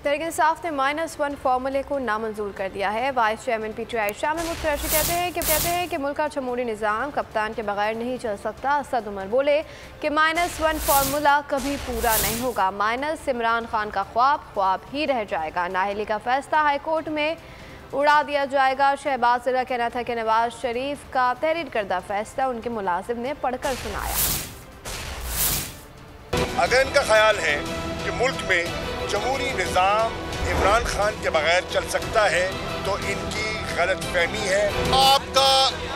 तहरीक इंसाफ ने -1 फार्मूले को नामंजूर कर दिया है। Vice chairman PTI Shah Mahmood Qureshi कहते हैं कि मुल्क का जमहूरी निज़ाम कप्तान के बगैर नहीं चल सकता। असद उमर बोले कि -1 फार्मूला कभी पूरा नहीं होगा। माइनस इमरान खान का ख्वाब ही रह जाएगा। नाअहली का फैसला हाई कोर्ट में उड़ा दिया जाएगा। शहबाज का कहना था कि नवाज शरीफ का तहरीर करदा फैसला उनके मुलाजिम ने पढ़कर सुनाया। अगर इनका ख्याल है कि मुल्क में जमहूरी निज़ाम इमरान खान के बगैर चल सकता है तो इनकी गलतफहमी है। आपका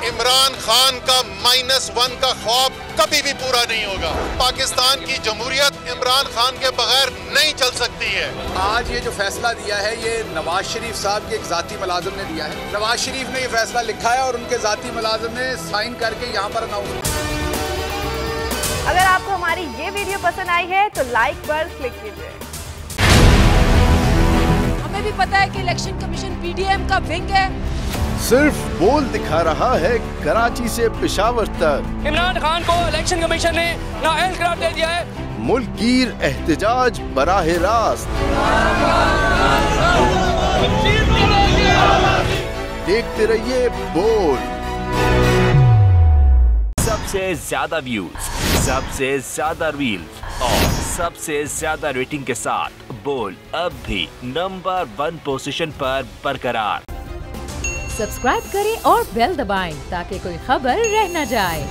इमरान खान का -1 का ख्वाब कभी भी पूरा नहीं होगा। पाकिस्तान की जमहूरियत इमरान खान के बगैर नहीं चल सकती है। आज ये जो फैसला दिया है ये नवाज शरीफ साहब के एक ज़ाती मुलाजिम ने दिया है। नवाज शरीफ ने ये फैसला लिखा है और उनके ज़ाती मुलाजिम ने साइन करके यहाँ पर अनाउंस। अगर आपको हमारी ये वीडियो पसंद आई है तो लाइक पर क्लिक कीजिए। हमें भी पता है कि इलेक्शन कमीशन PDM का विंग है। सिर्फ बोल दिखा रहा है कराची से पेशावर तक। इमरान खान को इलेक्शन कमीशन ने नाअहल करार दे दिया है। मुल्कगीर एहतजाज बराह रास्त। देखते रहिए बोल। सबसे ज्यादा व्यूज, सबसे ज्यादा रील्स और सबसे ज्यादा रेटिंग के साथ बोल अब भी नंबर 1 पोजीशन पर बरकरार। सब्सक्राइब करें और बेल दबाएं ताकि कोई खबर रह न जाए।